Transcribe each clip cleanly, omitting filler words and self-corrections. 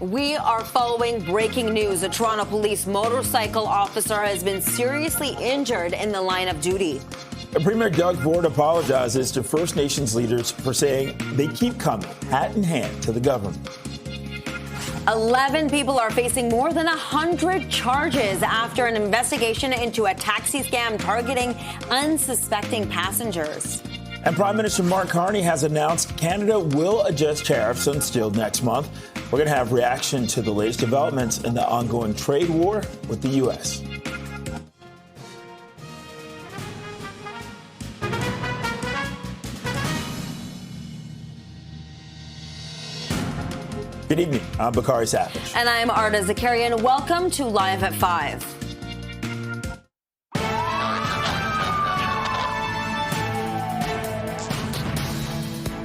We are following breaking news. A Toronto police motorcycle officer has been seriously injured in the line of duty. Premier Doug Ford apologizes to First Nations leaders for saying they keep coming hat in hand to the government. 11 people are facing more than 100 charges after an investigation into a taxi scam targeting unsuspecting passengers. And Prime Minister Mark Carney has announced Canada will adjust tariffs on steel next month. We're going to have reaction to the latest developments in the ongoing trade war with the U.S. Good evening. I'm Bakari Savage. And I'm Arda Zakarian. Welcome to Live at 5.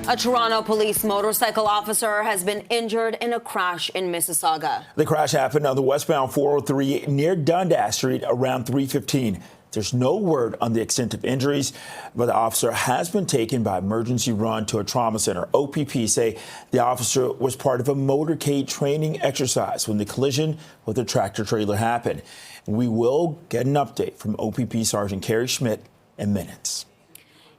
A Toronto police motorcycle officer has been injured in a crash in Mississauga. The crash happened on the westbound 403 near Dundas Street around 3:15. There's no word on the extent of injuries, but the officer has been taken by emergency run to a trauma center. OPP say the officer was part of a motorcade training exercise when the collision with the tractor trailer happened. We will get an update from OPP Sergeant Carrie Schmidt in minutes.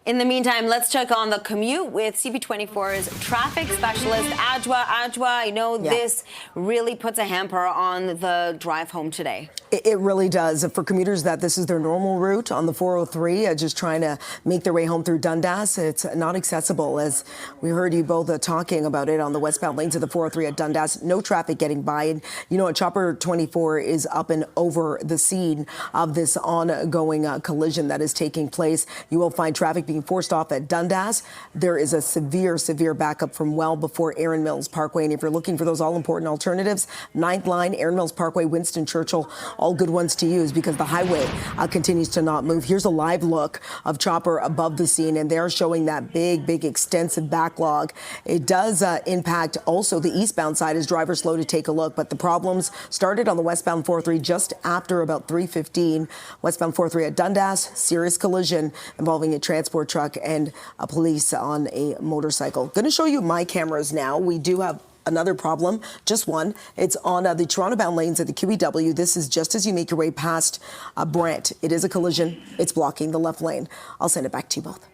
In the meantime, let's check on the commute with CP24's traffic specialist, Adwa. Adwa, I know this really puts a hamper on the drive home today. It really does. For commuters that this is their normal route on the 403, just trying to make their way home through Dundas, it's not accessible. As we heard you both talking about it on the westbound lanes of the 403 at Dundas, no traffic getting by. And, you know, Chopper 24 is up and over the scene of this ongoing collision that is taking place. You will find traffic being forced off at Dundas. There is a severe backup from well before Erin Mills Parkway. And if you're looking for those all-important alternatives, 9th line, Erin Mills Parkway, Winston Churchill, all good ones to use because the highway continues to not move. Here's a live look of Chopper above the scene, and they're showing that big, extensive backlog. It does impact also the eastbound side as drivers slow to take a look, but the problems started on the westbound 403 just after about 3:15. Westbound 403 at Dundas, serious collision involving a transport truck and a police on a motorcycle. Going to show you my cameras now. We do have another problem, just one. It's on the Toronto-bound lanes at the QEW. This is just as you make your way past Brent. It is a collision. It's blocking the left lane. I'll send it back to you both.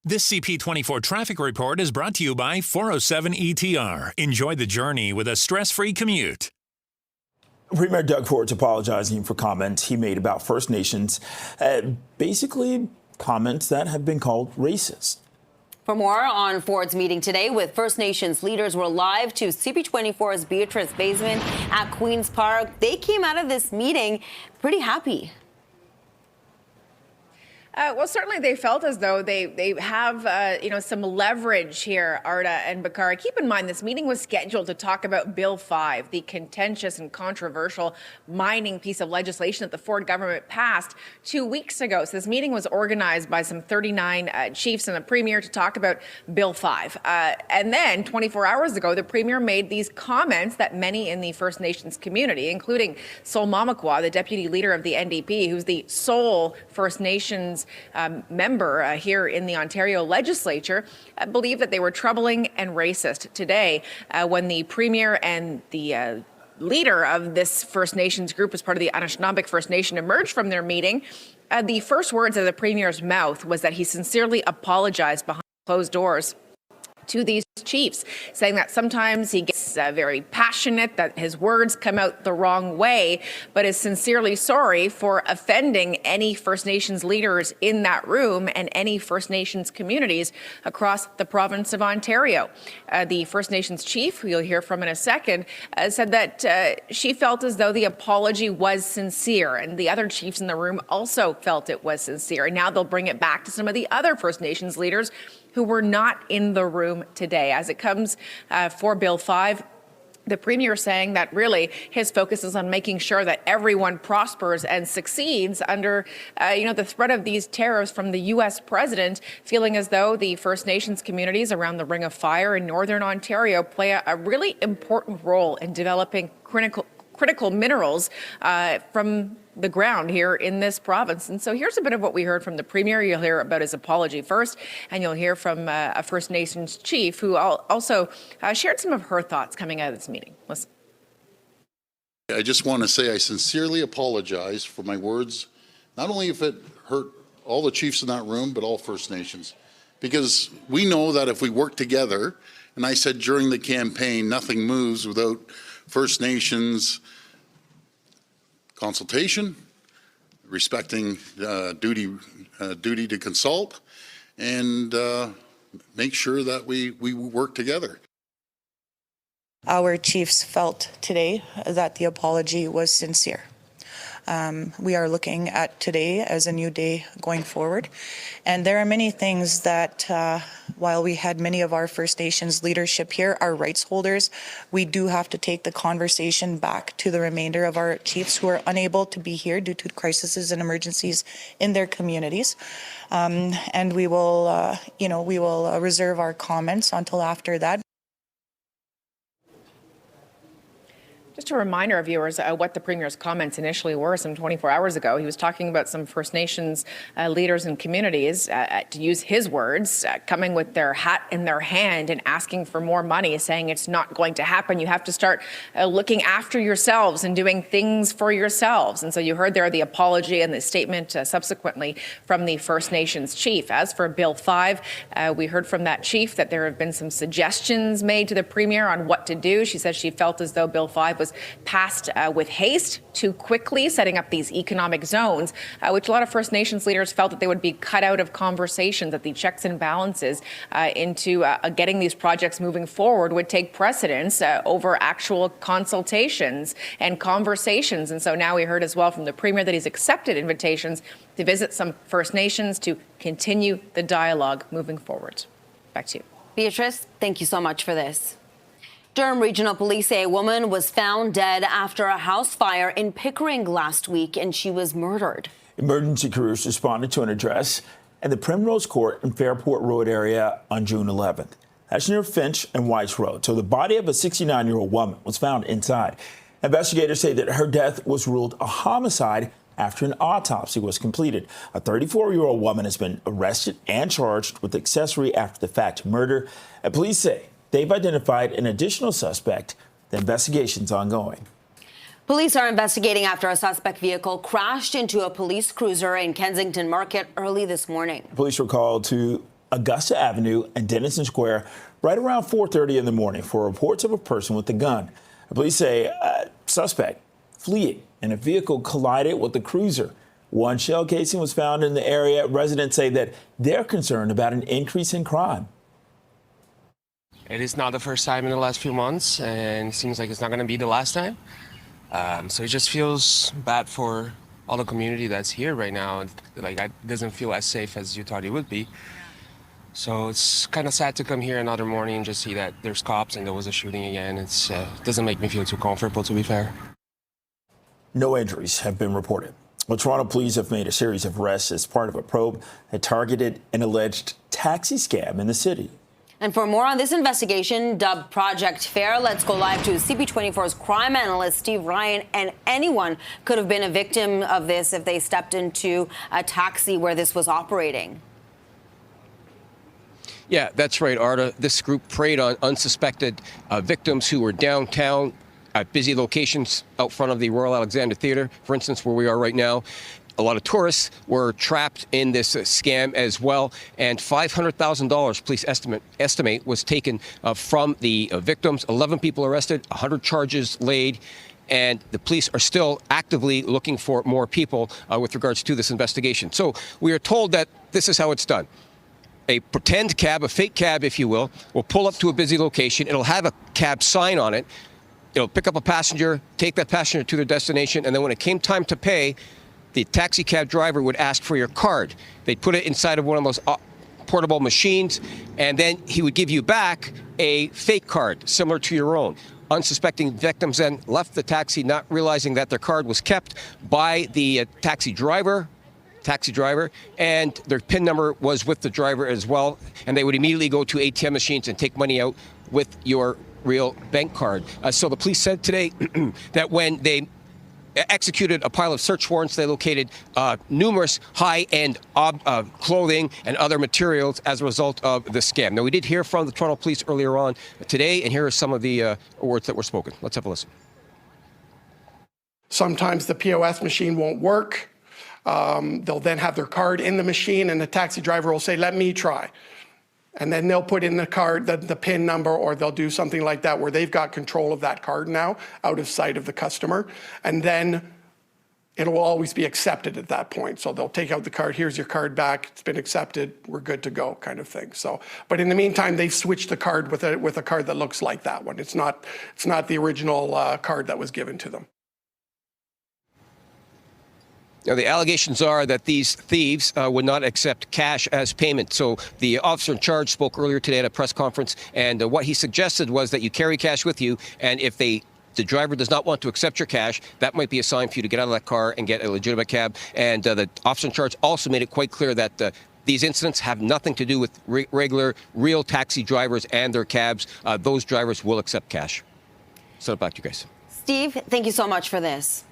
This CP24 traffic report is brought to you by 407 ETR. Enjoy the journey with a stress-free commute. Premier Doug Ford's apologizing for comments he made about First Nations, basically comments that have been called racist. For more on Ford's meeting today with First Nations leaders, we're live to CP24's Beatrice Baseman at Queen's Park. They came out of this meeting pretty happy. Well, certainly they felt as though they have, some leverage here, Arda and Bakari. Keep in mind, this meeting was scheduled to talk about Bill 5, the contentious and controversial mining piece of legislation that the Ford government passed 2 weeks ago. So this meeting was organized by some 39 chiefs and the Premier to talk about Bill 5. And then 24 hours ago, the Premier made these comments that many in the First Nations community, including Sol Mamakwa, the deputy leader of the NDP, who's the sole First Nations member here in the Ontario legislature, believed that they were troubling and racist. Today, when the Premier and the leader of this First Nations group as part of the Anishinaabe First Nation emerged from their meeting, the first words of the Premier's mouth was that he sincerely apologized behind closed doors to these chiefs, saying that sometimes he gets very passionate, that his words come out the wrong way, but is sincerely sorry for offending any First Nations leaders in that room and any First Nations communities across the province of Ontario. The First Nations chief, who you'll hear from in a second, said that she felt as though the apology was sincere, and the other chiefs in the room also felt it was sincere. And now they'll bring it back to some of the other First Nations leaders who were not in the room today. As it comes for Bill 5, the Premier saying that really his focus is on making sure that everyone prospers and succeeds under, the threat of these tariffs from the U.S. president, feeling as though the First Nations communities around the Ring of Fire in Northern Ontario play a really important role in developing critical minerals from the ground here in this province. And so here's a bit of what we heard from the Premier. You'll hear about his apology first, and you'll hear from a First Nations chief who also shared some of her thoughts coming out of this meeting. Listen. I just want to say I sincerely apologize for my words, not only if it hurt all the chiefs in that room, but all First Nations. Because we know that if we work together, and I said during the campaign, nothing moves without First Nations consultation, respecting duty to consult, and make sure that we work together. Our chiefs felt today that the apology was sincere. We are looking at today as a new day going forward. And there are many things that, while we had many of our First Nations leadership here, our rights holders, we do have to take the conversation back to the remainder of our chiefs who are unable to be here due to crises and emergencies in their communities. And we will, reserve our comments until after that. Just a reminder of viewers what the Premier's comments initially were some 24 hours ago. He was talking about some First Nations leaders and communities, to use his words, coming with their hat in their hand and asking for more money, saying it's not going to happen. You have to start looking after yourselves and doing things for yourselves. And so you heard there the apology and the statement subsequently from the First Nations chief. As for Bill 5, we heard from that chief that there have been some suggestions made to the Premier on what to do. She said she felt as though Bill 5 was passed with haste, too quickly, setting up these economic zones, which a lot of First Nations leaders felt that they would be cut out of conversations, that the checks and balances into getting these projects moving forward would take precedence over actual consultations and conversations. And so now we heard as well from the Premier that he's accepted invitations to visit some First Nations to continue the dialogue moving forward. Back to you. Beatrice, thank you so much for this. Durham Regional Police say a woman was found dead after a house fire in Pickering last week, and she was murdered. Emergency crews responded to an address at the Primrose Court in Fairport Road area on June 11th. That's near Finch and White's Road. So the body of a 69-year-old woman was found inside. Investigators say that her death was ruled a homicide after an autopsy was completed. A 34-year-old woman has been arrested and charged with accessory after-the-fact murder. And police say they've identified an additional suspect. The investigation's ongoing. Police are investigating after a suspect vehicle crashed into a police cruiser in Kensington Market early this morning. Police were called to Augusta Avenue and Denison Square right around 4:30 in the morning for reports of a person with a gun. Police say a suspect fleeing and a vehicle collided with the cruiser. One shell casing was found in the area. Residents say that they're concerned about an increase in crime. It is not the first time in the last few months, and it seems like it's not going to be the last time. So it just feels bad for all the community that's here right now. Like, it doesn't feel as safe as you thought it would be. So it's kind of sad to come here another morning and just see that there's cops and there was a shooting again. It doesn't make me feel too comfortable, to be fair. No injuries have been reported. Well, Toronto police have made a series of arrests as part of a probe that targeted an alleged taxi scam in the city. And for more on this investigation, dubbed Project Fair, let's go live to CP24's crime analyst, Steve Ryan. And anyone could have been a victim of this if they stepped into a taxi where this was operating. Yeah, that's right, Arda. This group preyed on unsuspected victims who were downtown at busy locations out front of the Royal Alexander Theatre, for instance, where we are right now. A lot of tourists were trapped in this scam as well, and $500,000, police estimate was taken from the victims. 11 people arrested, 100 charges laid, and the police are still actively looking for more people with regards to this investigation. So we are told that this is how it's done. A pretend cab, a fake cab, if you will pull up to a busy location. It'll have a cab sign on it. It'll pick up a passenger, take that passenger to their destination, and then when it came time to pay, the taxi cab driver would ask for your card. They'd put it inside of one of those portable machines, and then he would give you back a fake card similar to your own. Unsuspecting victims then left the taxi, not realizing that their card was kept by the taxi driver, and their PIN number was with the driver as well, and they would immediately go to ATM machines and take money out with your real bank card. So the police said today that when they executed a pile of search warrants. They located numerous high-end clothing and other materials as a result of the scam. Now, we did hear from the Toronto Police earlier on today, and here are some of the words that were spoken. Let's have a listen. Sometimes the POS machine won't work. They'll then have their card in the machine, and the taxi driver will say, "Let me try." And then they'll put in the card, the PIN number, or they'll do something like that where they've got control of that card now, out of sight of the customer. And then it will always be accepted at that point. So they'll take out the card, here's your card back, it's been accepted, we're good to go, kind of thing. So, but in the meantime, they've switched the card with a card that looks like that one. It's not the original card that was given to them. Now, the allegations are that these thieves would not accept cash as payment. So the officer in charge spoke earlier today at a press conference, and what he suggested was that you carry cash with you, and if the driver does not want to accept your cash, that might be a sign for you to get out of that car and get a legitimate cab. And the officer in charge also made it quite clear that these incidents have nothing to do with regular, real taxi drivers and their cabs. Those drivers will accept cash. So back to you guys. Steve, thank you so much for this.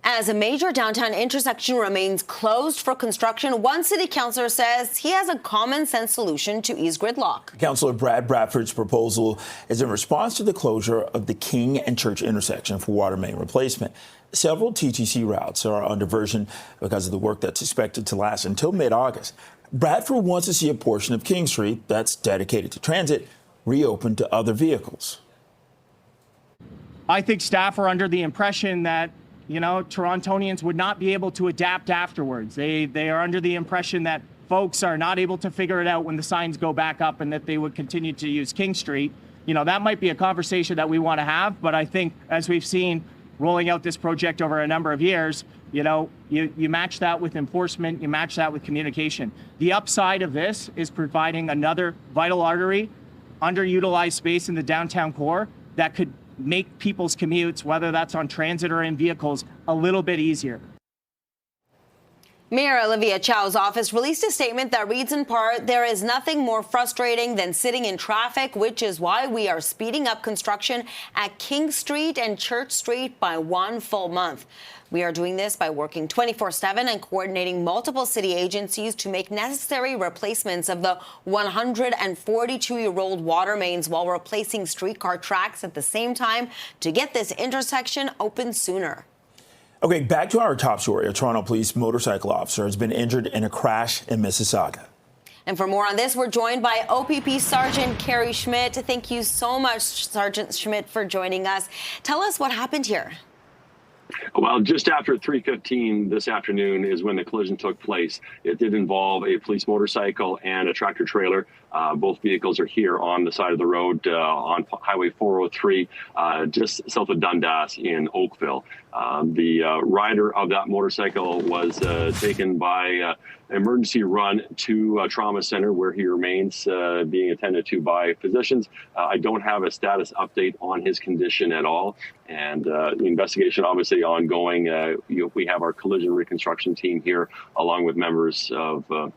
As a major downtown intersection remains closed for construction, one city councillor says he has a common-sense solution to ease gridlock. Councillor Brad Bradford's proposal is in response to the closure of the King and Church intersection for water main replacement. Several TTC routes are on diversion because of the work that's expected to last until mid-August. Bradford wants to see a portion of King Street that's dedicated to transit reopened to other vehicles. I think staff are under the impression that Torontonians would not be able to adapt afterwards. They are under the impression that folks are not able to figure it out when the signs go back up and that they would continue to use King Street. That might be a conversation that we want to have, but I think as we've seen rolling out this project over a number of years, you match that with enforcement, you match that with communication. The upside of this is providing another vital artery, underutilized space in the downtown core that could make people's commutes, whether that's on transit or in vehicles, a little bit easier. Mayor Olivia Chow's office released a statement that reads in part, "There is nothing more frustrating than sitting in traffic, which is why we are speeding up construction at King Street and Church Street by 1 full month. We are doing this by working 24/7 and coordinating multiple city agencies to make necessary replacements of the 142-year-old water mains while replacing streetcar tracks at the same time to get this intersection open sooner." Okay, back to our top story. A Toronto police motorcycle officer has been injured in a crash in Mississauga. And for more on this, we're joined by OPP Sergeant Carrie Schmidt. Thank you so much, Sergeant Schmidt, for joining us. Tell us what happened here. Well, just after 3:15 this afternoon is when the collision took place. It did involve a police motorcycle and a tractor trailer. Both vehicles are here on the side of the road on Highway 403, just south of Dundas in Oakville. The rider of that motorcycle was taken by emergency run to a trauma center where he remains being attended to by physicians. I don't have a status update on his condition at all. And the investigation obviously ongoing. We have our collision reconstruction team here along with members of the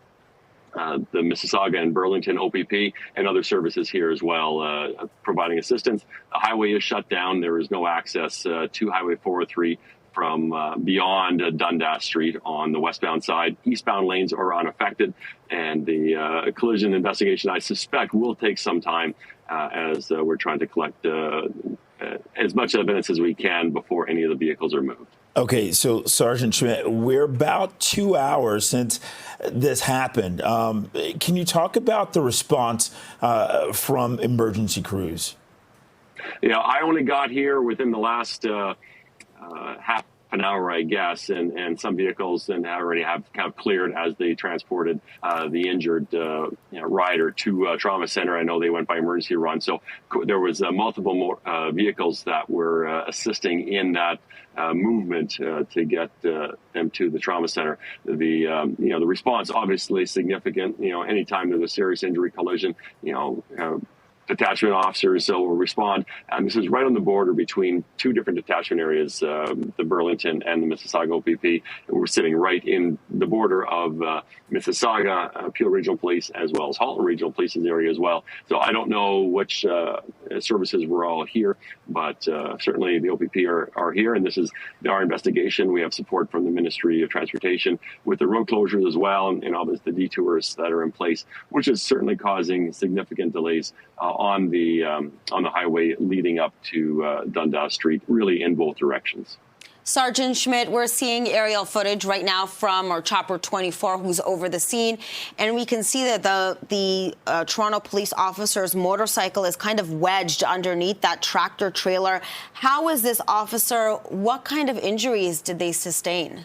Mississauga and Burlington OPP and other services here as well, providing assistance. The highway is shut down. There is no access to Highway 403 from beyond Dundas Street on the westbound side. Eastbound lanes are unaffected, and the collision investigation, I suspect, will take some time as we're trying to collect as much evidence as we can before any of the vehicles are moved. Okay, so Sergeant Schmidt, we're about 2 hours since this happened. Can you talk about the response from emergency crews? Yeah, I only got here within the last half an hour, I guess, and some vehicles and already have kind of cleared as they transported the injured rider to trauma center. I know they went by emergency run, so there was multiple more vehicles that were assisting in that movement to get them to the trauma center. The the response obviously significant. Anytime there's a serious injury collision, detachment officers will respond. And this is right on the border between two different detachment areas, the Burlington and the Mississauga OPP. We're sitting right in the border of Mississauga, Peel Regional Police, as well as Halton Regional Police's area as well. So I don't know which services were all here, but certainly the OPP are here, and this is our investigation. We have support from the Ministry of Transportation with the road closures as well, and obviously the detours that are in place, which is certainly causing significant delays on the highway leading up to Dundas Street, really in both directions. Sergeant Schmidt, we're seeing aerial footage right now from Chopper 24, who's over the scene, and we can see that the Toronto police officer's motorcycle is kind of wedged underneath that tractor trailer. How is this officer? What kind of injuries did they sustain?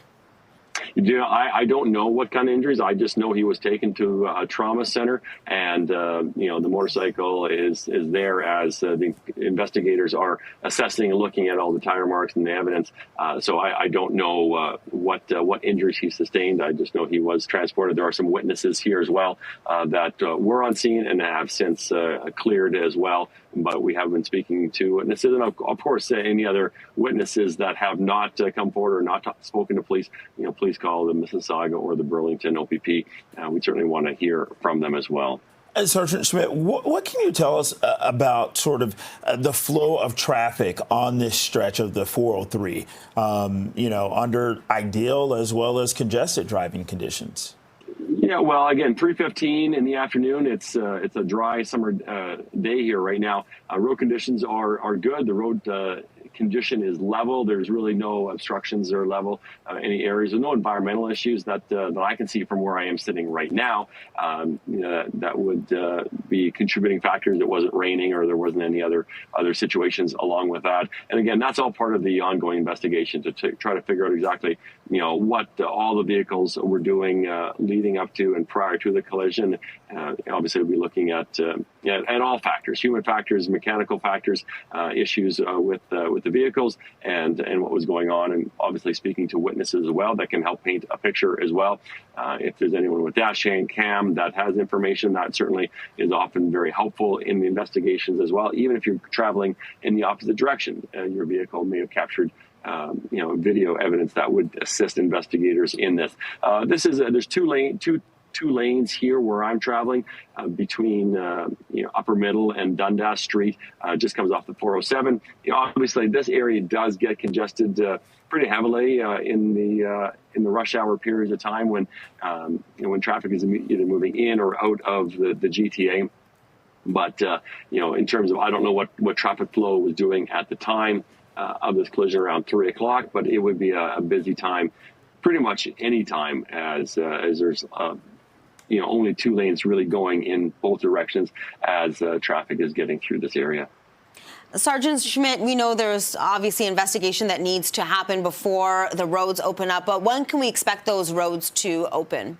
I don't know what kind of injuries. I just know he was taken to a trauma center, and the motorcycle is there as the investigators are assessing and looking at all the tire marks and the evidence. So I don't know what injuries he sustained. I just know he was transported. There are some witnesses here as well that were on scene and have since cleared as well. But we have been speaking to witnesses, and of course, any other witnesses that have not come forward or not spoken to police, please call the Mississauga or the Burlington OPP. We certainly want to hear from them as well. Sergeant Schmidt, what can you tell us about sort of the flow of traffic on this stretch of the 403, under ideal as well as congested driving conditions? Yeah, well, again, 3:15 in the afternoon. It's a dry summer day here right now. Road conditions are good. The road condition is level. There's really no obstructions or level any areas. There's no environmental issues that I can see from where I am sitting right now. That would be contributing factors. It wasn't raining or there wasn't any other situations along with that. And again, that's all part of the ongoing investigation to try to figure out exactly what all the vehicles were doing leading up to and prior to the collision. Obviously, we'll be looking at all factors: human factors, mechanical factors, issues with the vehicles, and what was going on, and obviously speaking to witnesses as well that can help paint a picture as well. If there's anyone with dash cam that has information, that certainly is often very helpful in the investigations as well. Even if you're traveling in the opposite direction, your vehicle may have captured video evidence that would assist investigators in this. There's two lanes here where I'm traveling between Upper Middle and Dundas Street. Just comes off the 407. Obviously, this area does get congested pretty heavily in the rush hour periods of time when traffic is either moving in or out of the GTA. But in terms of, I don't know what traffic flow was doing at the time of this collision around 3 o'clock, but it would be a busy time pretty much any time as there's only two lanes really going in both directions as traffic is getting through this area. Sergeant Schmidt, we know there's obviously investigation that needs to happen before the roads open up, but when can we expect those roads to open?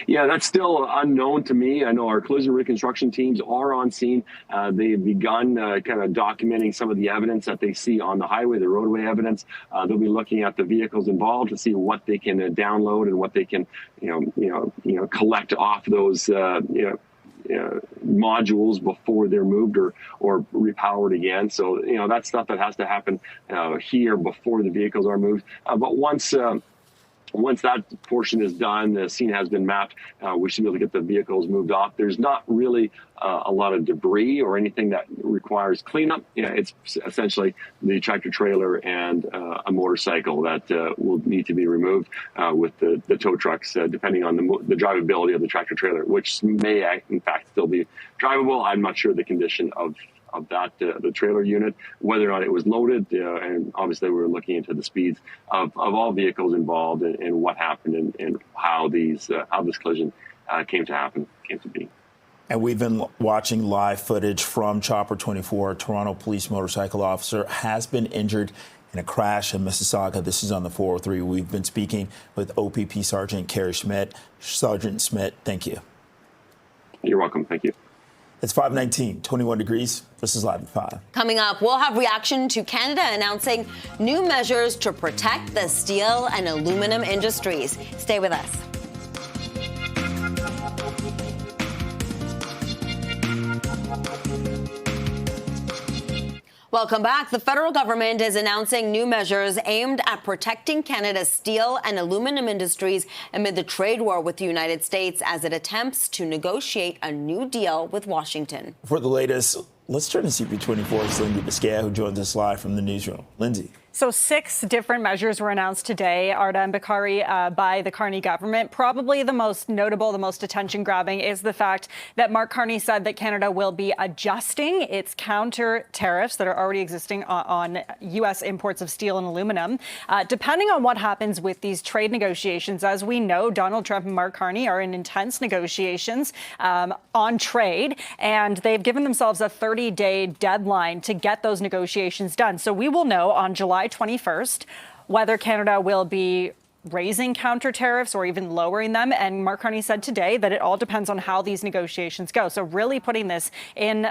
Yeah, that's still unknown to me. I know our collision reconstruction teams are on scene. They've begun kind of documenting some of the evidence that they see on the highway, the roadway evidence. They'll be looking at the vehicles involved to see what they can download and what they can, collect off those, modules before they're moved or repowered again. So, that's stuff that has to happen here before the vehicles are moved. But once that portion is done, the scene has been mapped, we should be able to get the vehicles moved off. There's not really a lot of debris or anything that requires cleanup. It's essentially the tractor trailer and a motorcycle that will need to be removed with the tow trucks, depending on the drivability of the tractor trailer, which may in fact still be drivable. I'm not sure the condition of that, the trailer unit, whether or not it was loaded, and obviously we were looking into the speeds of all vehicles involved and what happened and how this collision came to be. And we've been watching live footage from Chopper 24. A Toronto police motorcycle officer has been injured in a crash in Mississauga. This is on the 403. We've been speaking with OPP Sergeant Kerry Schmidt. Sergeant Schmidt, thank you. You're welcome. Thank you. It's 5:19, 21 degrees. This is Live at 5. Coming up, we'll have reaction to Canada announcing new measures to protect the steel and aluminum industries. Stay with us. Welcome back. The federal government is announcing new measures aimed at protecting Canada's steel and aluminum industries amid the trade war with the United States as it attempts to negotiate a new deal with Washington. For the latest, Let's turn to CP24's Lindsay Biscaya, who joins us live from the newsroom. Lindsay. So 6 different measures were announced today, Arda and Bakari, by the Carney government. Probably the most notable, the most attention-grabbing is the fact that Mark Carney said that Canada will be adjusting its counter tariffs that are already existing on U.S. imports of steel and aluminum. Depending on what happens with these trade negotiations, as we know, Donald Trump and Mark Carney are in intense negotiations on trade, and they've given themselves a 30-day deadline to get those negotiations done. So we will know on July 21st whether Canada will be raising counter tariffs or even lowering them. And Mark Carney said today that it all depends on how these negotiations go. So really putting this in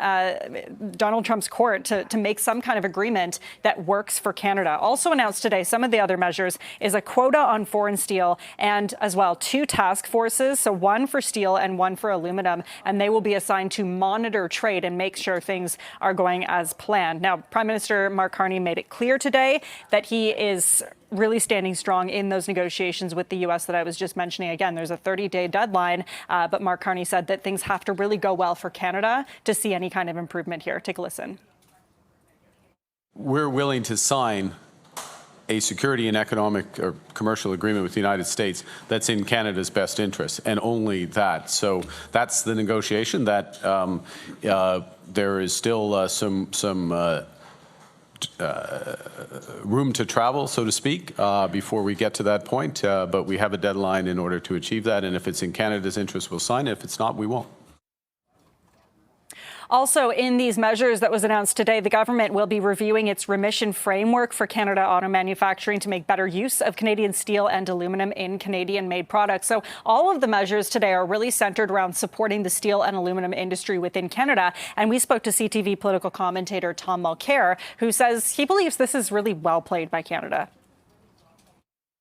Donald Trump's court to make some kind of agreement that works for Canada. Also announced today, some of the other measures is a quota on foreign steel and as well 2 task forces. So one for steel and one for aluminum. And they will be assigned to monitor trade and make sure things are going as planned. Now, Prime Minister Mark Carney made it clear today that he is really standing strong in those negotiations with the U.S. that I was just mentioning. Again, there's a 30-day deadline, but Mark Carney said that things have to really go well for Canada to see any kind of improvement here. Take a listen. We're willing to sign a security and economic or commercial agreement with the United States that's in Canada's best interest, and only that. So that's the negotiation. That there is still some room to travel, so to speak, before we get to that point. But we have a deadline in order to achieve that. And if it's in Canada's interest, we'll sign it. If it's not, we won't. Also, in these measures that was announced today, the government will be reviewing its remission framework for Canada auto manufacturing to make better use of Canadian steel and aluminum in Canadian-made products. So all of the measures today are really centered around supporting the steel and aluminum industry within Canada. And we spoke to CTV political commentator Tom Mulcair, who says he believes this is really well played by Canada.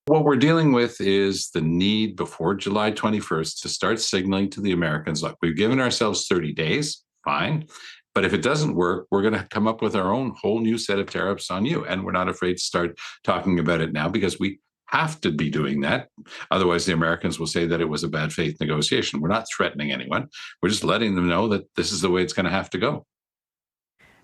What we're dealing with is the need before July 21st to start signaling to the Americans, look, we've given ourselves 30 days. Fine. But if it doesn't work, we're going to come up with our own whole new set of tariffs on you. And we're not afraid to start talking about it now because we have to be doing that. Otherwise, the Americans will say that it was a bad faith negotiation. We're not threatening anyone. We're just letting them know that this is the way it's going to have to go.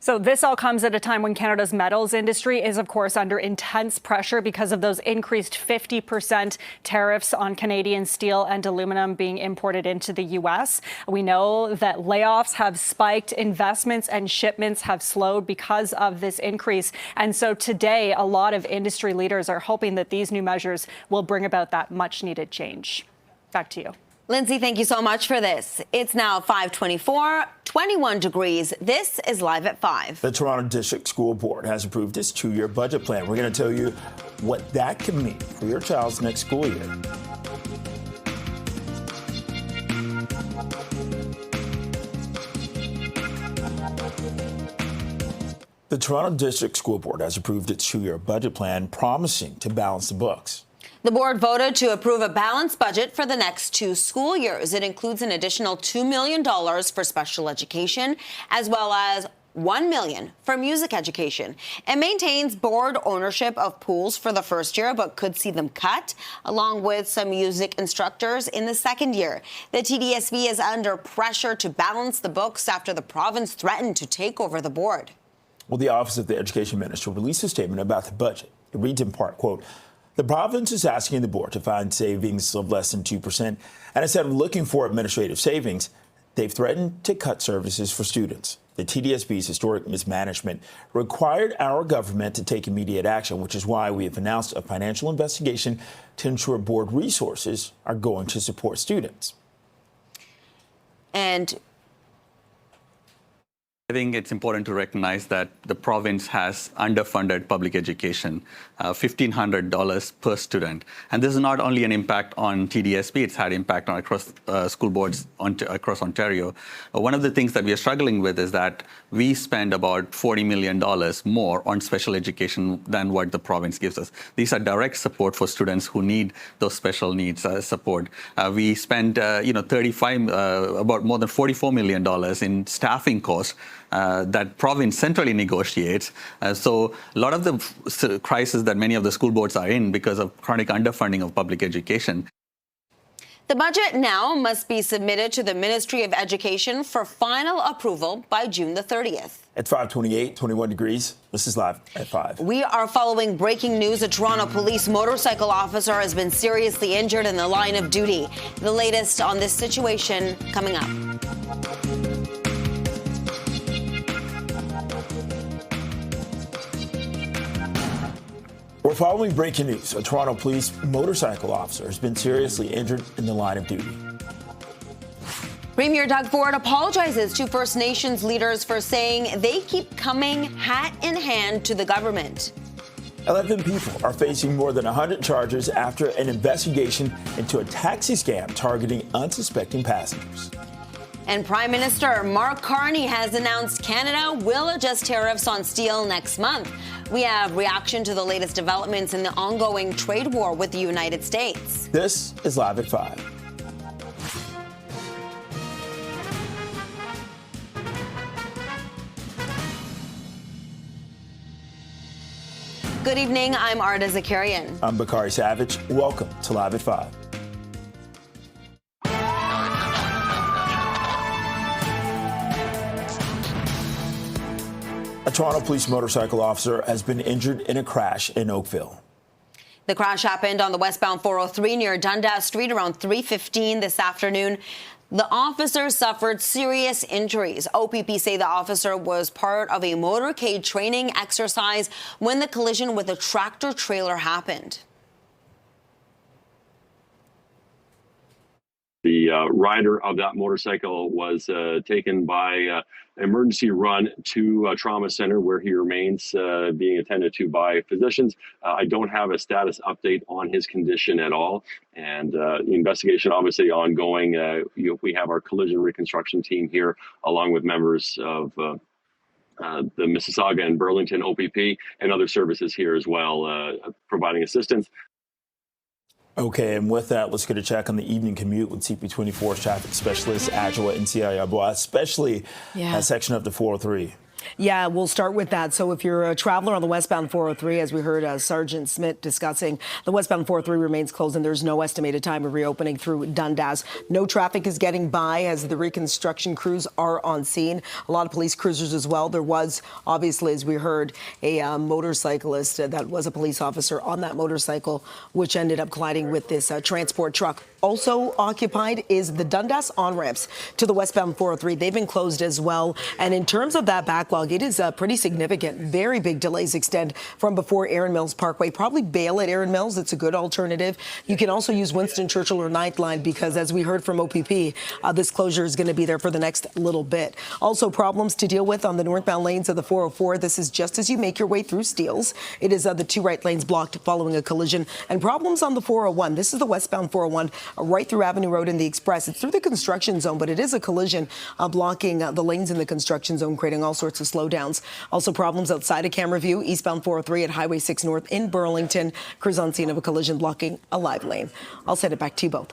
So this all comes at a time when Canada's metals industry is, of course, under intense pressure because of those increased 50% tariffs on Canadian steel and aluminum being imported into the U.S. We know that layoffs have spiked, investments and shipments have slowed because of this increase. And so today, a lot of industry leaders are hoping that these new measures will bring about that much needed change. Back to you. Lindsay, thank you so much for this. It's now 5:24, 21 degrees. This is Live at 5. The Toronto District School Board has approved its 2-year budget plan. We're going to tell you what that can mean for your child's next school year. The Toronto District School Board has approved its 2-year budget plan, promising to balance the books. The board voted to approve a balanced budget for the next 2 school years. It includes an additional $2 million for special education, as well as $1 million for music education. It maintains board ownership of pools for the first year, but could see them cut, along with some music instructors in the second year. The TDSB is under pressure to balance the books after the province threatened to take over the board. Well, the Office of the Education Minister released a statement about the budget. It reads in part, quote, "The province is asking the board to find savings of less than 2%. And instead of looking for administrative savings, they've threatened to cut services for students. The TDSB's historic mismanagement required our government to take immediate action, which is why we have announced a financial investigation to ensure board resources are going to support students." And I think it's important to recognize that the province has underfunded public education, $1,500 per student. And this is not only an impact on TDSB, it's had impact on across school boards across Ontario. One of the things that we are struggling with is that we spend about $40 million more on special education than what the province gives us. These are direct support for students who need those special needs support. We spend, about more than $44 million in staffing costs that province centrally negotiates. So a lot of the crisis that many of the school boards are in because of chronic underfunding of public education. The budget now must be submitted to the Ministry of Education for final approval by June the 30th. At 5:28, 21 degrees. This is Live at 5. We are following breaking news. A Toronto police motorcycle officer has been seriously injured in the line of duty. The latest on this situation coming up. We're following breaking news. A Toronto police motorcycle officer has been seriously injured in the line of duty. Premier Doug Ford apologizes to First Nations leaders for saying they keep coming hat in hand to the government. 11 people are facing more than 100 charges after an investigation into a taxi scam targeting unsuspecting passengers. And Prime Minister Mark Carney has announced Canada will adjust tariffs on steel next month. We have reaction to the latest developments in the ongoing trade war with the United States. This is Live at 5. Good evening, I'm Arda Zakarian. I'm Bakari Savage. Welcome to Live at 5. A Toronto police motorcycle officer has been injured in a crash in Oakville. The crash happened on the westbound 403 near Dundas Street around 3:15 this afternoon. The officer suffered serious injuries. OPP say the officer was part of a motorcade training exercise when the collision with a tractor trailer happened. The rider of that motorcycle was taken by emergency run to a trauma center where he remains being attended to by physicians. I don't have a status update on his condition at all. And the investigation obviously ongoing. We have our collision reconstruction team here along with members of the Mississauga and Burlington OPP and other services here as well, providing assistance. Okay, and with that, let's get a check on the evening commute with CP24's traffic specialist, Adjoa Nsiah, especially a section of the 403. Yeah, we'll start with that. So if you're a traveler on the westbound 403, as we heard Sergeant Smith discussing, the westbound 403 remains closed and there's no estimated time of reopening through Dundas. No traffic is getting by as the reconstruction crews are on scene. A lot of police cruisers as well. There was, obviously, as we heard, a motorcyclist that was a police officer on that motorcycle, which ended up colliding with this transport truck. Also occupied is the Dundas on-ramps to the westbound 403. They've been closed as well. And in terms of that backlog, it is pretty significant. Very big delays extend from before Erin Mills Parkway. Probably bail at Erin Mills. It's a good alternative. You can also use Winston Churchill or Ninth Line because, as we heard from OPP, this closure is going to be there for the next little bit. Also, problems to deal with on the northbound lanes of the 404. This is just as you make your way through Steeles. It is the two right lanes blocked following a collision. And problems on the 401. This is the westbound 401 right through Avenue Road in the Express. It's through the construction zone, but it is a collision blocking the lanes in the construction zone, creating all sorts of slowdowns. Also problems outside of camera view, eastbound 403 at Highway 6 North in Burlington. Crews on scene of a collision blocking a live lane. I'll send it back to you both.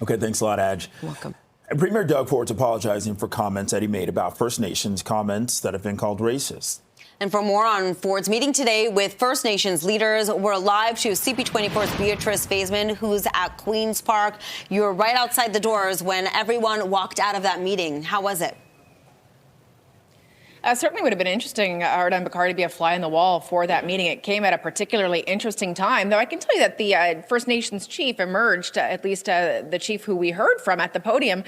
Okay, thanks a lot, Adj. Welcome. And Premier Doug Ford's apologizing for comments that he made about First Nations, comments that have been called racist. And for more on Ford's meeting today with First Nations leaders, we're live to CP24's Beatrice Faisman, who's at Queen's Park. You were right outside the doors when everyone walked out of that meeting. How was it? Certainly would have been interesting, Arda and Bakari, to be a fly in the wall for that meeting. It came at a particularly interesting time, though I can tell you that the First Nations chief emerged, at least the chief who we heard from at the podium,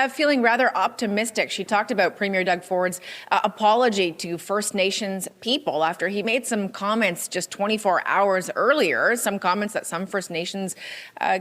feeling rather optimistic. She talked about Premier Doug Ford's apology to First Nations people after he made some comments just 24 hours earlier, some comments that some First Nations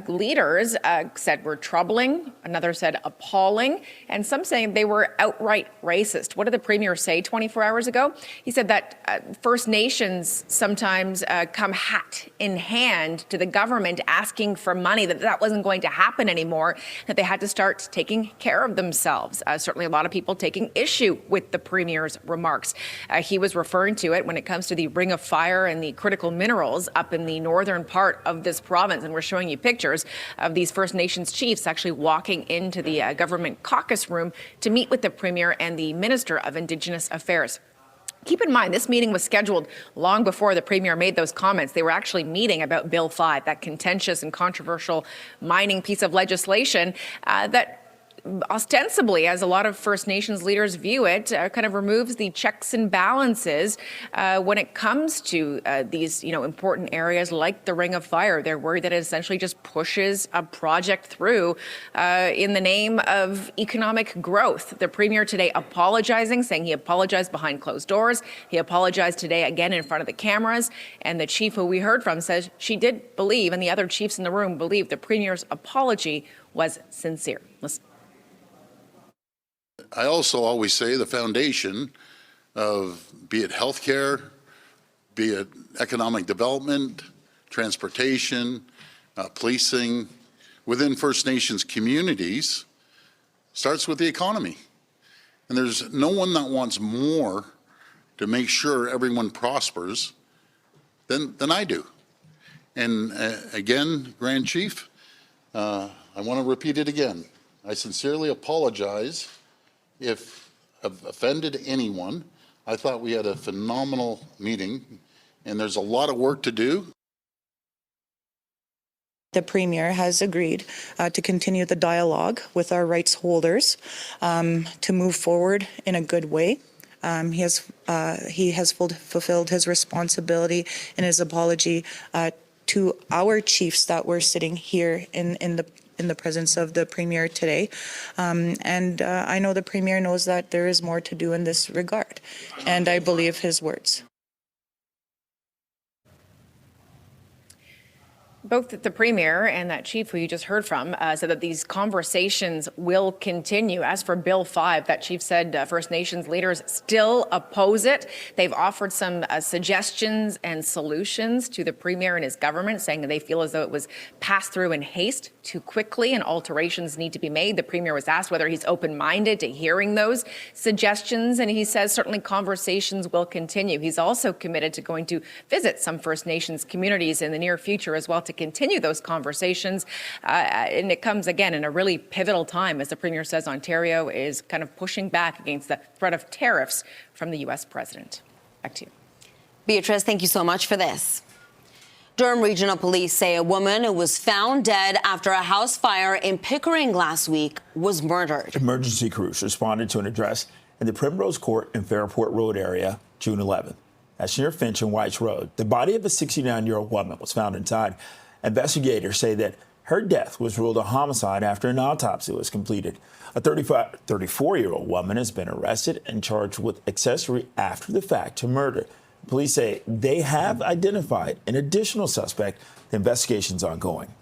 leaders said were troubling, another said appalling, and some saying they were outright racist. What did the Premier say 24 hours ago? He said that First Nations sometimes come hat in hand to the government asking for money, that wasn't going to happen anymore, that they had to start taking care of themselves. Certainly a lot of people taking issue with the Premier's remarks. He was referring to it when it comes to the Ring of Fire and the critical minerals up in the northern part of this province. And we're showing you pictures of these First Nations chiefs actually walking into the government caucus room to meet with the Premier and the Minister of Indigenous Affairs. Keep in mind, this meeting was scheduled long before the Premier made those comments. They were actually meeting about Bill 5, that contentious and controversial mining piece of legislation that ostensibly, as a lot of First Nations leaders view it, kind of removes the checks and balances when it comes to these, important areas like the Ring of Fire. They're worried that it essentially just pushes a project through in the name of economic growth. The Premier today apologizing, saying he apologized behind closed doors. He apologized today again in front of the cameras. And the chief who we heard from says she did believe, and the other chiefs in the room believe, the Premier's apology was sincere. Listen. I also always say the foundation of, be it healthcare, be it economic development, transportation, policing, within First Nations communities, starts with the economy. And there's no one that wants more to make sure everyone prospers than I do. And again, Grand Chief, I want to repeat it again. I sincerely apologize if I've offended anyone. I thought we had a phenomenal meeting, and there's a lot of work to do. The Premier has agreed to continue the dialogue with our rights holders to move forward in a good way. He has fulfilled his responsibility in his apology to our chiefs that were sitting here in the presence of the Premier today. And I know the Premier knows that there is more to do in this regard, and I believe his words. Both the Premier and that chief who you just heard from said that these conversations will continue. As for Bill 5, that chief said First Nations leaders still oppose it. They've offered some suggestions and solutions to the Premier and his government, saying that they feel as though it was passed through in haste too quickly and alterations need to be made. The Premier was asked whether he's open-minded to hearing those suggestions, and he says certainly conversations will continue. He's also committed to going to visit some First Nations communities in the near future as well to continue those conversations. And it comes again in a really pivotal time, as the Premier says Ontario is kind of pushing back against the threat of tariffs from the U.S. president. Back to you. Beatrice, thank you so much for this. Durham Regional Police say a woman who was found dead after a house fire in Pickering last week was murdered. Emergency crews responded to an address in the Primrose Court and Fairport Road area June 11th. That's near Finch and Whites Road. The body of a 69-year-old woman was found inside. Investigators say that her death was ruled a homicide after an autopsy was completed. A 34-year-old woman has been arrested and charged with accessory after the fact to murder. Police say they have identified an additional suspect. The investigation's ongoing.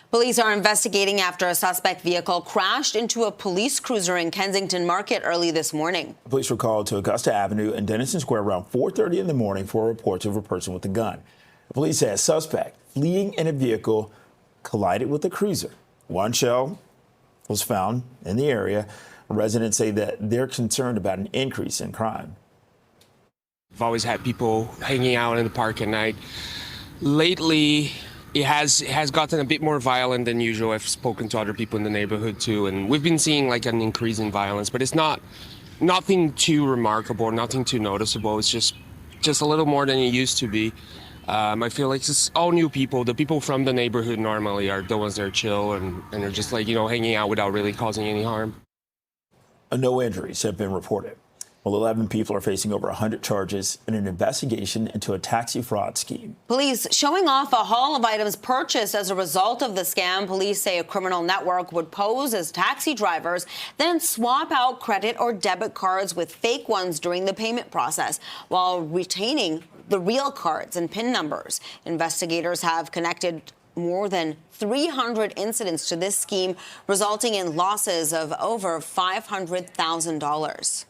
Police are investigating after a suspect vehicle crashed into a police cruiser in Kensington Market early this morning. Police were called to Augusta Avenue and Denison Square around 4:30 in the morning for reports of a person with a gun. The police say a suspect fleeing in a vehicle collided with the cruiser. One shell was found in the area. Residents say that they're concerned about an increase in crime. I've always had people hanging out in the park at night. Lately, it has gotten a bit more violent than usual. I've spoken to other people in the neighborhood too, and we've been seeing like an increase in violence, but it's nothing too remarkable, nothing too noticeable. It's just a little more than it used to be. I feel like it's all new people. The people from the neighborhood normally are the ones that are chill and they're just like, hanging out without really causing any harm. No injuries have been reported. Well, 11 people are facing over 100 charges in an investigation into a taxi fraud scheme. Police showing off a haul of items purchased as a result of the scam. Police say a criminal network would pose as taxi drivers, then swap out credit or debit cards with fake ones during the payment process, while retaining the real cards and PIN numbers. Investigators have connected more than 300 incidents to this scheme, resulting in losses of over $500,000.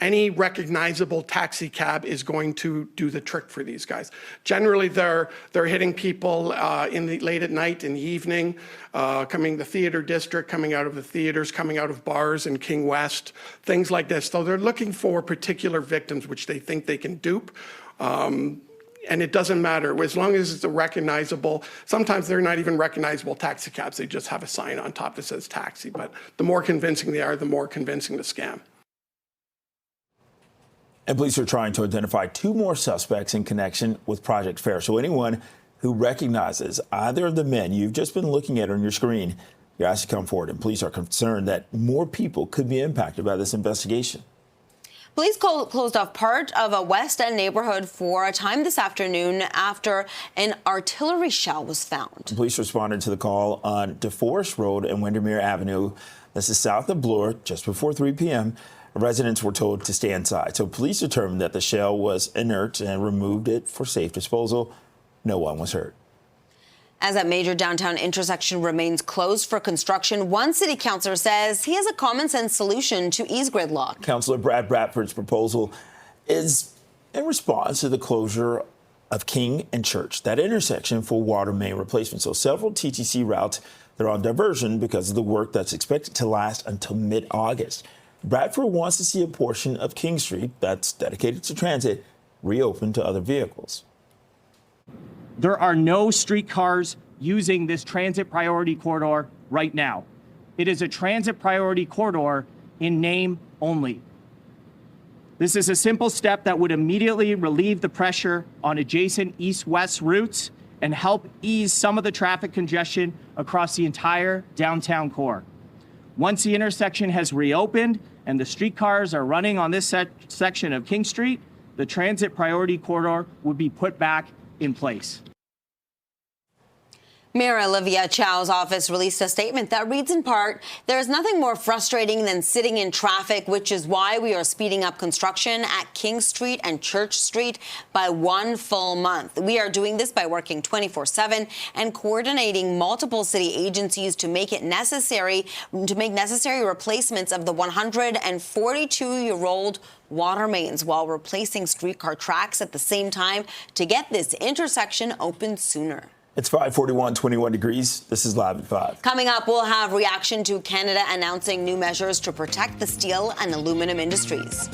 Any recognizable taxi cab is going to do the trick for these guys. Generally, they're hitting people late at night, in the evening, coming the theater district, coming out of the theaters, coming out of bars in King West, things like this. So they're looking for particular victims which they think they can dupe. And it doesn't matter, as long as it's a recognizable, sometimes they're not even recognizable taxi cabs, they just have a sign on top that says taxi. But the more convincing they are, the more convincing the scam. And police are trying to identify 2 more suspects in connection with Project Fair. So anyone who recognizes either of the men you've just been looking at on your screen, you're asked to come forward. And police are concerned that more people could be impacted by this investigation. Police closed off part of a West End neighborhood for a time this afternoon after an artillery shell was found. Police responded to the call on DeForest Road and Windermere Avenue. This is south of Bloor, just before 3 p.m. Residents were told to stay inside. So police determined that the shell was inert and removed it for safe disposal. No one was hurt. As that major downtown intersection remains closed for construction, one city councillor says he has a common-sense solution to ease gridlock. Councillor Brad Bradford's proposal is in response to the closure of King and Church, that intersection for water main replacement. So several TTC routes, they're on diversion because of the work that's expected to last until mid-August. Bradford wants to see a portion of King Street that's dedicated to transit reopened to other vehicles. There are no streetcars using this transit priority corridor right now. It is a transit priority corridor in name only. This is a simple step that would immediately relieve the pressure on adjacent east-west routes and help ease some of the traffic congestion across the entire downtown core. Once the intersection has reopened and the streetcars are running on this section of King Street, the transit priority corridor would be put back in place. Mayor Olivia Chow's office released a statement that reads in part, "There is nothing more frustrating than sitting in traffic, which is why we are speeding up construction at King Street and Church Street by 1 full month. We are doing this by working 24/7 and coordinating multiple city agencies to make necessary replacements of the 142-year-old water mains while replacing streetcar tracks at the same time to get this intersection open sooner." It's 5:41, 21 degrees. This is Live at 5. Coming up, we'll have reaction to Canada announcing new measures to protect the steel and aluminum industries.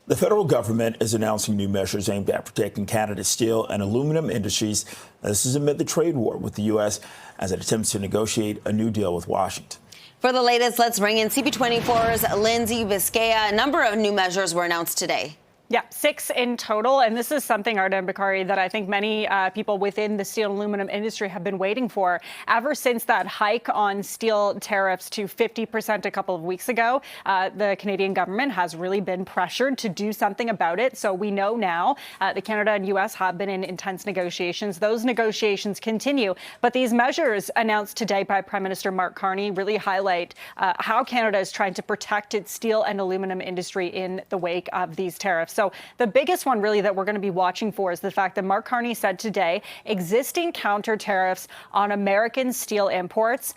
The federal government is announcing new measures aimed at protecting Canada's steel and aluminum industries. This is amid the trade war with the U.S. as it attempts to negotiate a new deal with Washington. For the latest, let's bring in CP24's Lindsay Biscaya. A number of new measures were announced today. Yeah, 6 in total. And this is something, Arda and Bakari, that I think many people within the steel and aluminum industry have been waiting for. Ever since that hike on steel tariffs to 50% a couple of weeks ago, the Canadian government has really been pressured to do something about it. So we know now that Canada and U.S. have been in intense negotiations. Those negotiations continue. But these measures announced today by Prime Minister Mark Carney really highlight how Canada is trying to protect its steel and aluminum industry in the wake of these tariffs. So the biggest one really that we're going to be watching for is the fact that Mark Carney said today existing counter tariffs on American steel imports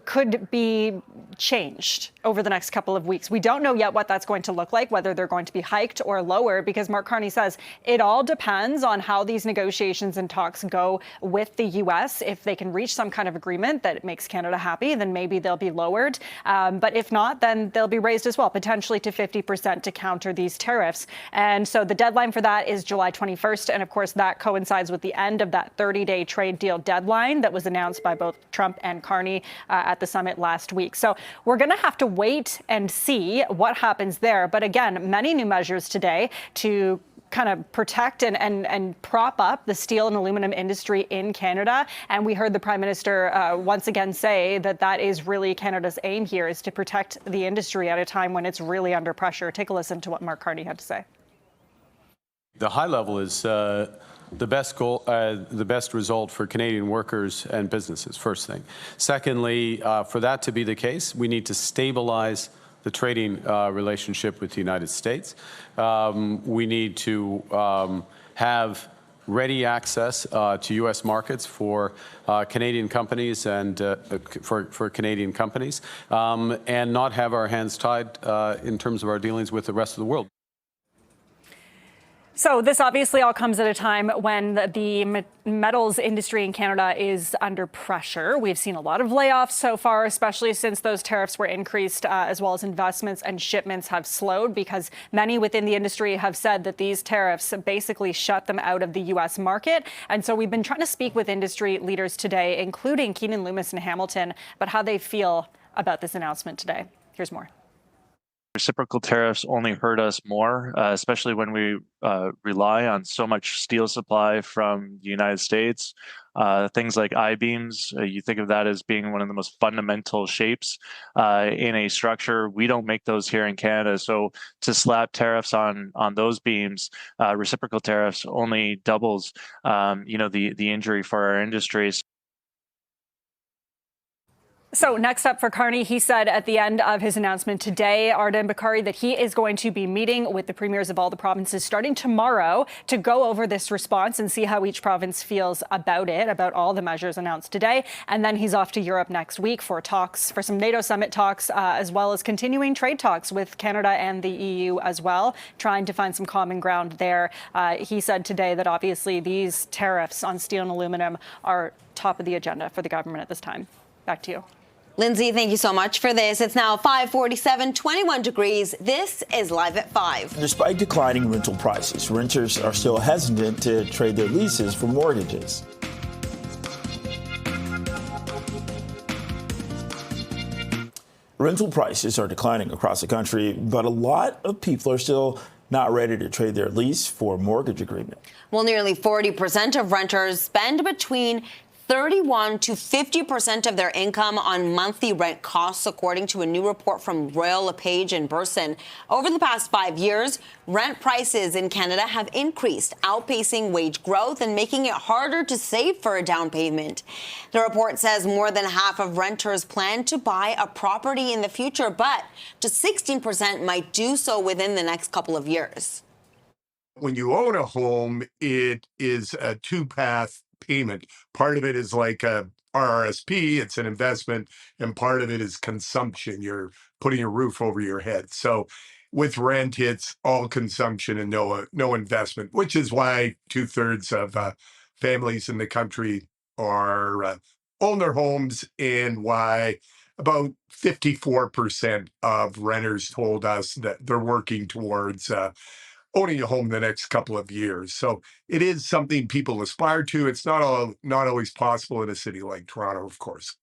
could be changed over the next couple of weeks. We don't know yet what that's going to look like, whether they're going to be hiked or lower, because Mark Carney says it all depends on how these negotiations and talks go with the U.S. If they can reach some kind of agreement that makes Canada happy, then maybe they'll be lowered. But if not, then they'll be raised as well, potentially to 50% to counter these tariffs. And so the deadline for that is July 21st. And of course, that coincides with the end of that 30-day trade deal deadline that was announced by both Trump and Carney at the summit last week. So we're going to have to wait and see what happens there. But again, many new measures today to kind of protect and prop up the steel and aluminum industry in Canada. And we heard the Prime Minister once again say that that is really Canada's aim here, is to protect the industry at a time when it's really under pressure. Take a listen to what Mark Carney had to say. The high level is the best goal, the best result for Canadian workers and businesses, first thing. Secondly, for that to be the case, we need to stabilize the trading relationship with the United States. We need to have ready access to U.S. markets for Canadian companies and for Canadian companies, and not have our hands tied in terms of our dealings with the rest of the world. So this obviously all comes at a time when the metals industry in Canada is under pressure. We've seen a lot of layoffs so far, especially since those tariffs were increased, as well as investments and shipments have slowed because many within the industry have said that these tariffs basically shut them out of the U.S. market. And so we've been trying to speak with industry leaders today, including Keenan Loomis and Hamilton, about how they feel about this announcement today. Here's more. Reciprocal tariffs only hurt us more, especially when we rely on so much steel supply from the United States. Things like I-beams, you think of that as being one of the most fundamental shapes in a structure. We don't make those here in Canada. So to slap tariffs on those beams, reciprocal tariffs only doubles, the injury for our industries. So next up for Carney, he said at the end of his announcement today, Arda and Bakari, that he is going to be meeting with the premiers of all the provinces starting tomorrow to go over this response and see how each province feels about it, about all the measures announced today. And then he's off to Europe next week for some NATO summit talks, as well as continuing trade talks with Canada and the EU as well, trying to find some common ground there. He said today that obviously these tariffs on steel and aluminum are top of the agenda for the government at this time. Back to you. Lindsay, thank you so much for this. It's now 5:47, 21 degrees. This is Live at 5. Despite declining rental prices, renters are still hesitant to trade their leases for mortgages. Rental prices are declining across the country, but a lot of people are still not ready to trade their lease for a mortgage agreement. Well, nearly 40% of renters spend between 31 to 50% of their income on monthly rent costs, according to a new report from Royal LePage and Burson. Over the past 5 years, rent prices in Canada have increased, outpacing wage growth and making it harder to save for a down payment. The report says more than half of renters plan to buy a property in the future, but just 16% might do so within the next couple of years. When you own a home, it is a two-path payment. Part of it is like a RRSP, it's an investment, and part of it is consumption. You're putting a roof over your head. So with rent, it's all consumption and no investment, which is why 2/3 of families in the country are own their homes, and why about 54% of renters told us that they're working towards owning a home the next couple of years. So it is something people aspire to. It's not always possible in a city like Toronto, of course.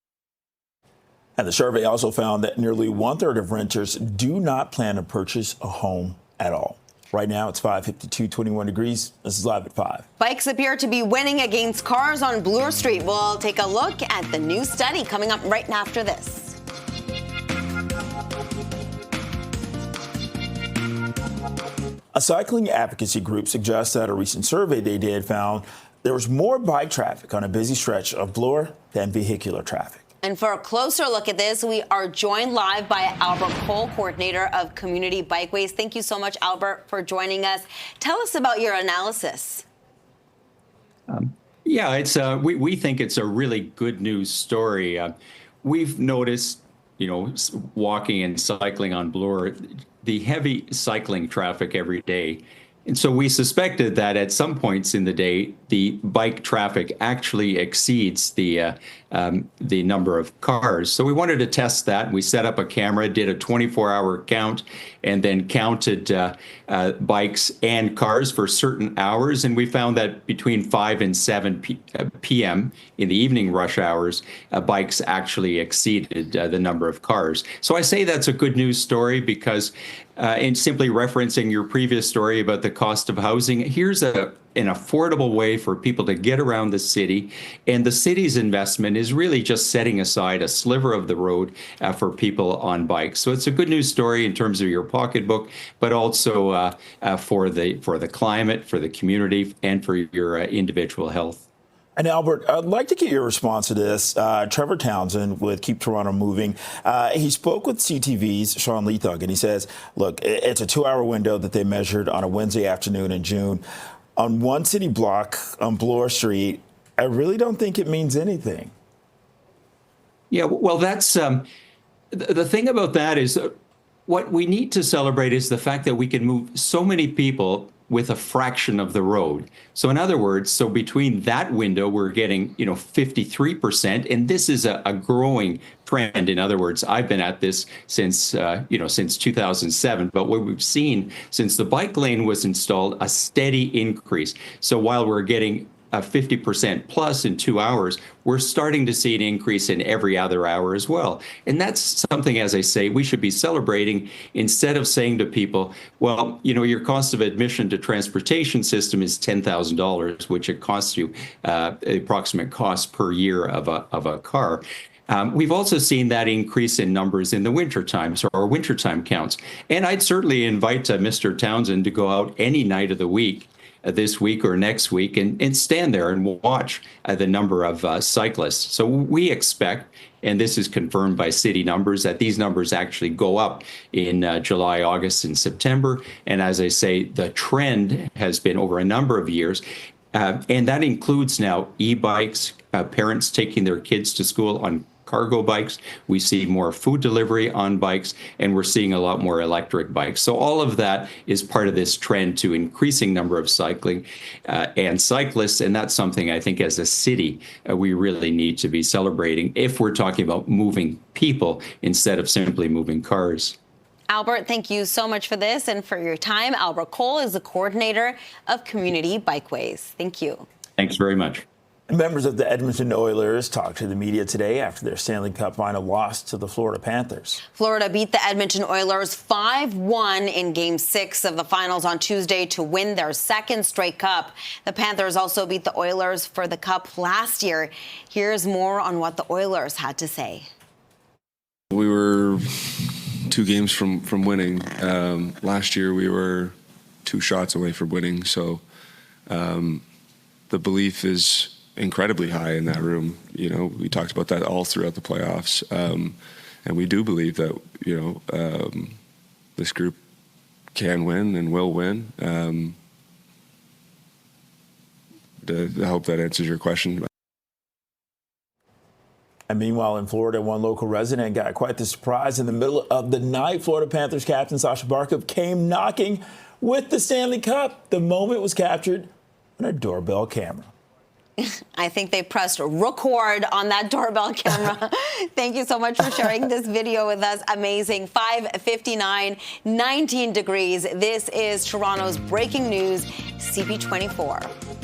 And the survey also found that nearly 1/3 of renters do not plan to purchase a home at all. Right now, it's 5:52, 21 degrees. This is Live at 5. Bikes appear to be winning against cars on Bloor Street. We'll take a look at the new study coming up right after this. A cycling advocacy group suggests that a recent survey they did found there was more bike traffic on a busy stretch of Bloor than vehicular traffic. And for a closer look at this, we are joined live by Albert Cole, coordinator of Community Bikeways. Thank you so much, Albert, for joining us. Tell us about your analysis. We think it's a really good news story. We've noticed, walking and cycling on Bloor, the heavy cycling traffic every day. And so we suspected that at some points in the day, the bike traffic actually exceeds the number of cars. So we wanted to test that. We set up a camera, did a 24-hour count, and then counted bikes and cars for certain hours. And we found that between 5 and 7 p.m. in the evening rush hours, bikes actually exceeded the number of cars. So I say that's a good news story because in simply referencing your previous story about the cost of housing, here's an affordable way for people to get around the city. And the city's investment is really just setting aside a sliver of the road for people on bikes. So it's a good news story in terms of your pocketbook, but also for the climate, for the community, and for your individual health. And Albert, I'd like to get your response to this. Trevor Townsend with Keep Toronto Moving, he spoke with CTV's Sean Leathug, and he says, look, it's a 2-hour window that they measured on a Wednesday afternoon in June. On one city block on Bloor Street, I really don't think it means anything. Yeah, well, that's the thing about that is what we need to celebrate is the fact that we can move so many people with a fraction of the road. So in other words, so between that window, we're getting, 53%, and this is a growing trend. In other words, I've been at this since, since 2007, but what we've seen since the bike lane was installed, a steady increase. So while we're getting a 50% plus in 2 hours, we're starting to see an increase in every other hour as well. And that's something, as I say, we should be celebrating instead of saying to people, well, your cost of admission to transportation system is $10,000, which it costs you approximate cost per year of a car. We've also seen that increase in numbers in the wintertime, so our wintertime counts. And I'd certainly invite Mr. Townsend to go out any night of the week, this week or next week, and stand there and watch the number of cyclists. So we expect, and this is confirmed by city numbers, that these numbers actually go up in July, August, and September. And as I say, the trend has been over a number of years. And that includes now e-bikes, parents taking their kids to school on cargo bikes. We see more food delivery on bikes, and we're seeing a lot more electric bikes. So all of that is part of this trend to increasing number of cycling and cyclists. And that's something I think as a city, we really need to be celebrating if we're talking about moving people instead of simply moving cars. Albert, thank you so much for this and for your time. Albert Cole is the coordinator of Community Bikeways. Thank you. Thanks very much. Members of the Edmonton Oilers talked to the media today after their Stanley Cup final loss to the Florida Panthers. Florida beat the Edmonton Oilers 5-1 in Game 6 of the finals on Tuesday to win their second straight cup. The Panthers also beat the Oilers for the cup last year. Here's more on what the Oilers had to say. We were 2 games from winning. Last year we were 2 shots away from winning. So the belief is incredibly high in that room. We talked about that all throughout the playoffs. And we do believe that, this group can win and will win. I hope that answers your question. And meanwhile, in Florida, one local resident got quite the surprise in the middle of the night. Florida Panthers captain Sasha Barkov came knocking with the Stanley Cup. The moment was captured on a doorbell camera. I think they pressed record on that doorbell camera. Thank you so much for sharing this video with us. Amazing. 5:59, 19 degrees. This is Toronto's breaking news, CP24.